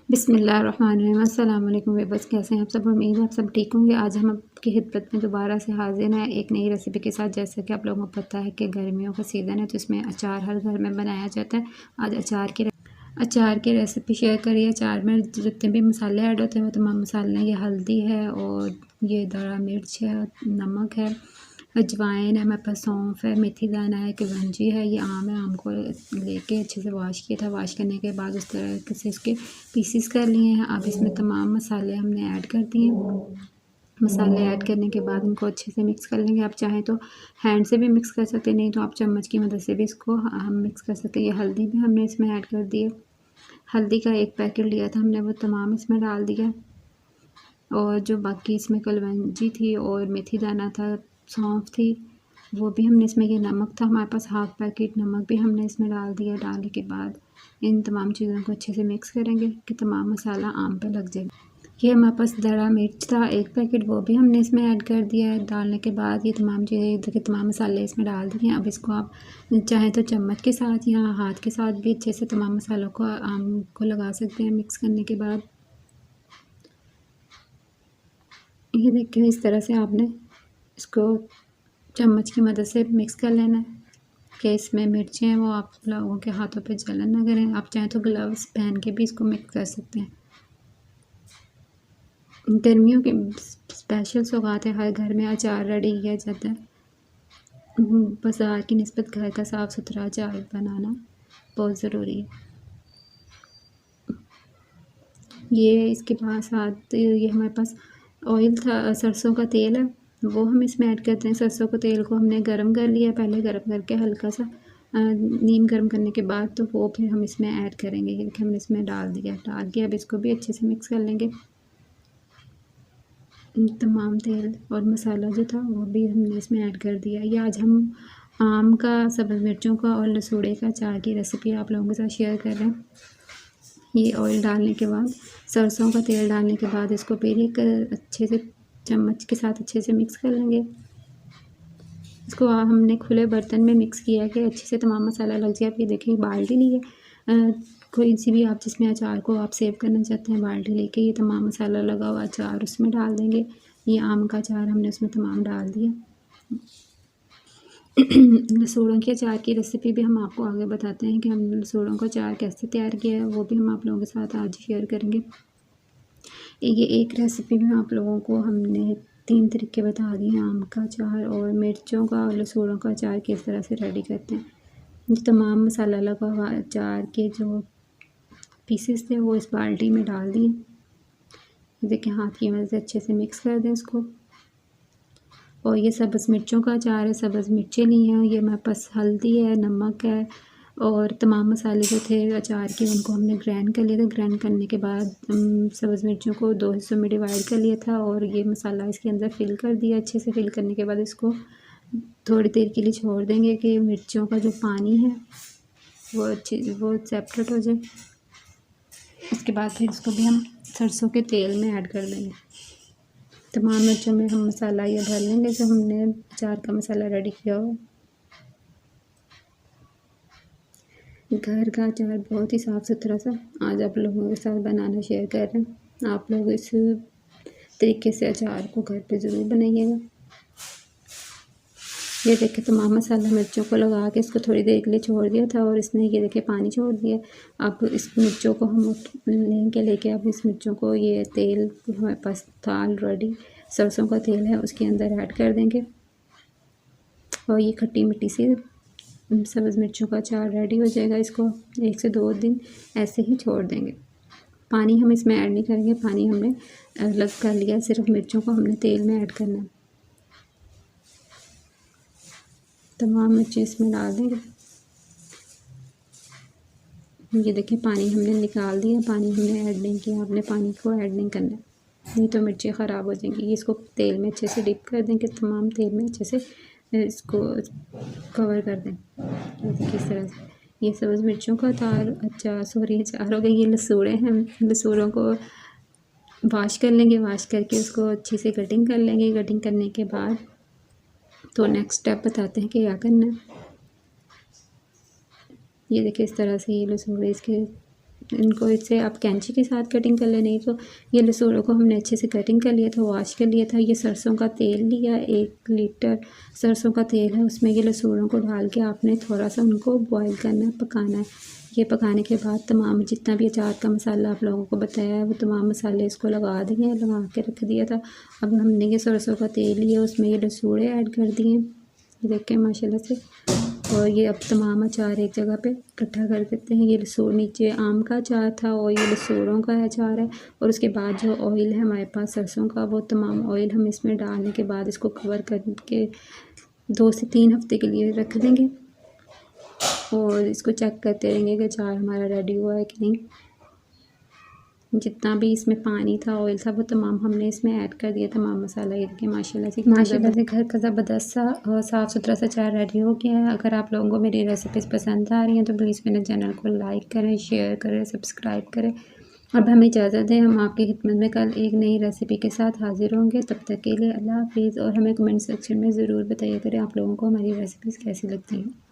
बिस्मिल्लाहिर्रहमानिर्रहीम। अस्सलाम वालेकुम व्यूअर्स, कैसे हैं आप सब। उम्मीद है आप सब ठीक होंगे। आज हम आपकी खिदमत में दोबारा से हाजिर हैं एक नई रेसिपी के साथ। जैसा कि आप लोगों को पता है कि गर्मियों का सीज़न है तो इसमें अचार हर घर में बनाया जाता है। आज अचार की रेसिपी शेयर करिए। अचार में जितने भी मसाले ऐड होते हैं वो तमाम मसाले हैं। ये हल्दी है और ये दड़ा मिर्च है, नमक है, अजवाइन है, हमारे पास सौंफ है, मेथी दाना है, कलौंजी है, ये आम है। आम को लेके अच्छे से वॉश किया था। वॉश करने के बाद उस तरह से इसके पीसीस कर लिए हैं। अब इसमें तमाम मसाले हमने ऐड कर दिए। मसाले ऐड करने के बाद इनको अच्छे से मिक्स कर लेंगे। आप चाहें तो हैंड से भी मिक्स कर सकते हैं, नहीं तो आप चम्मच की मदद से भी इसको हम मिक्स कर सकते हैं। ये हल्दी भी हमने इसमें ऐड कर दी है। हल्दी का एक पैकेट लिया था हमने, वो तमाम इसमें डाल दिया। और जो बाकी इसमें कलौंजी थी और मेथी दाना था, सौंफ थी, वो भी हमने इसमें, ये नमक था हमारे पास हाफ़ पैकेट नमक भी हमने इसमें डाल दिया। डालने के बाद इन तमाम चीज़ों को अच्छे से मिक्स करेंगे कि तमाम मसाला आम पे लग जाए। ये हमारे पास दड़ा मिर्च था एक पैकेट, वो भी हमने इसमें ऐड कर दिया है। डालने के बाद ये तमाम चीज़ें के तमाम मसाले इसमें डाल दिए हैं। अब इसको आप चाहें तो चम्मच के साथ या हाथ के साथ भी अच्छे से तमाम मसालों को आम को लगा सकते हैं। मिक्स करने के बाद ये देखिए इस तरह से आपने इसको चम्मच की मदद से मिक्स कर लेना है कि इसमें मिर्चें हैं वो आप लोगों के हाथों पे जलन ना करें। आप चाहें तो ग्लव्स पहन के भी इसको मिक्स कर सकते हैं। गर्मियों के स्पेशल सौगात है, हर घर में अचार रेडी किया जाता है। बाज़ार की निस्बत घर का साफ़ सुथरा अचार बनाना बहुत ज़रूरी है। ये इसके साथ ये हमारे पास ऑयल था, सरसों का तेल है, वो हम इसमें ऐड करते हैं। सरसों के तेल को हमने गरम कर लिया, पहले गरम करके हल्का सा नीम गरम करने के बाद तो वो फिर हम इसमें ऐड करेंगे। क्योंकि हमने इसमें डाल दिया, डाल के अब इसको भी अच्छे से मिक्स कर लेंगे। तमाम तेल और मसाला जो था वो भी हमने इसमें ऐड कर दिया। ये आज हम आम का, सब्ज़ मिर्चों का और लसूड़े का अचार की रेसिपी आप लोगों के साथ शेयर कर रहे हैं। ये ऑयल डालने के बाद, सरसों का तेल डालने के बाद इसको फिर एक अच्छे से चम्मच के साथ अच्छे से मिक्स कर लेंगे। इसको हमने खुले बर्तन में मिक्स किया है कि अच्छे से तमाम मसाला लग जाए। आप ये देखिए बाल्टी ली है, कोई सी भी आप जिसमें अचार को आप सेव करना चाहते हैं, बाल्टी लेके ये तमाम मसाला लगा हुआ अचार उसमें डाल देंगे। ये आम का अचार हमने उसमें तमाम डाल दिया। लसूड़ों के अचार की रेसिपी भी हम आपको आगे बताते हैं कि हम लसूड़ों का अचार कैसे तैयार किया है, वो भी हम आप लोगों के साथ आज शेयर करेंगे। ये एक रेसिपी में आप लोगों को हमने 3 तरीके बता दिए, आम का अचार और मिर्चों का और लसूड़ों का अचार किस तरह से रेडी करते हैं। ये तमाम मसाला लगा हुआ अचार के जो पीसेस थे वो इस बाल्टी में डाल दिए। देखिए हाथ की मदद से अच्छे से मिक्स कर दें इसको। और ये सब्ज़ मिर्चों का अचार है, सब्ज़ मिर्चें ली हैं। ये हमारे पास हल्दी है, नमक है और तमाम मसाले जो थे अचार के उनको हमने ग्राइंड कर लिया था। ग्राइंड करने के बाद सब्ज़ मिर्चों को 2 हिस्सों में डिवाइड कर लिया था और ये मसाला इसके अंदर फिल कर दिया। अच्छे से फिल करने के बाद इसको थोड़ी देर के लिए छोड़ देंगे कि मिर्चों का जो पानी है वो सेपरेट हो जाए। उसके बाद फिर इसको भी हम सरसों के तेल में ऐड कर देंगे। तमाम मिर्चों में हम मसाला ये भर लेंगे जो हमने अचार का मसाला रेडी किया हुआ। घर का अचार बहुत ही साफ़ सुथरा सा आज आप लोगों के साथ बनाना शेयर कर रहे हैं। आप लोग इस तरीके से अचार को घर पे ज़रूर बनाइएगा। ये देखिए तमाम मसाला मिर्चों को लगा के इसको थोड़ी देर के लिए छोड़ दिया था और इसने ये देखिए पानी छोड़ दिया। अब इस मिर्चों को हम लेके अब इस मिर्चों को, ये तेल हमारे पास था ऑलरेडी, सरसों का तेल है, उसके अंदर ऐड कर देंगे और ये खट्टी मिट्टी से सब्ज़ मिर्चों का अचार रेडी हो जाएगा। इसको 1 से 2 दिन ऐसे ही छोड़ देंगे। पानी हम इसमें ऐड नहीं करेंगे, पानी हमने अलग कर लिया, सिर्फ मिर्चों को हमने तेल में ऐड करना है। तमाम मिर्चें इसमें डाल देंगे। ये देखिए पानी हमने निकाल दिया, पानी हमने ऐड नहीं किया। आपने पानी को ऐड नहीं करना, नहीं तो मिर्चें ख़राब हो जाएंगी। इसको तेल में अच्छे से डिप कर देंगे, तमाम तेल में अच्छे से इसको कवर कर दें। ये देखिए इस तरह से ये सब्ज़ मिर्चों का अचार अचार हो गया। ये लसूड़े हैं, लसूड़ों को वॉश कर लेंगे। वॉश करके उसको अच्छी से कटिंग कर लेंगे। कटिंग करने के बाद तो नेक्स्ट स्टेप बताते हैं कि क्या करना है। ये देखिए इस तरह से ये लसूड़े इसके इनको इससे आप कैंची के साथ कटिंग कर ले, नहीं तो ये लसूणों को हमने अच्छे से कटिंग कर लिया था, वॉश कर लिया था। ये सरसों का तेल लिया, 1 लीटर सरसों का तेल है, उसमें ये लसूणों को डाल के आपने थोड़ा सा उनको बॉईल करना है, पकाना है। ये पकाने के बाद तमाम जितना भी अचार का मसाला आप लोगों को बताया है वो तमाम मसाले इसको लगा दिए, लगा के रख दिया था। अब हमने ये सरसों का तेल लिया, उसमें ये लसूड़े ऐड कर दिए, ये देखें माशाल्लाह से। और ये अब तमाम अचार एक जगह पे इकट्ठा कर देते हैं। ये लसूण नीचे आम का अचार था और ये लसूड़ों का अचार है। और उसके बाद जो ऑयल है हमारे पास सरसों का, वो तमाम ऑयल हम इसमें डालने के बाद इसको कवर करके 2 से 3 हफ्ते के लिए रख देंगे और इसको चेक करते रहेंगे कि अचार हमारा रेडी हुआ है कि नहीं। जितना भी इसमें पानी था, ऑयल था, वो तमाम हमने इसमें ऐड कर दिया, तमाम मसाला ये देखिए माशाल्लाह से घर का ज़बरदस्त सा और साफ़ सुथरा सा अचार रेडी हो गया है। अगर आप लोगों को मेरी रेसिपीज़ पसंद आ रही हैं तो प्लीज़ मेरे चैनल को लाइक करें, शेयर करें, सब्सक्राइब करें। अब हमें इजाज़त दें, हम आपकी खिदमत में कल एक नई रेसिपी के साथ हाज़िर होंगे। तब तक के लिए अल्लाह हाफ़िज़। और हमें कमेंट सेक्शन में ज़रूर बताइए करें आप लोगों को हमारी रेसिपीज़ कैसी लगती हैं।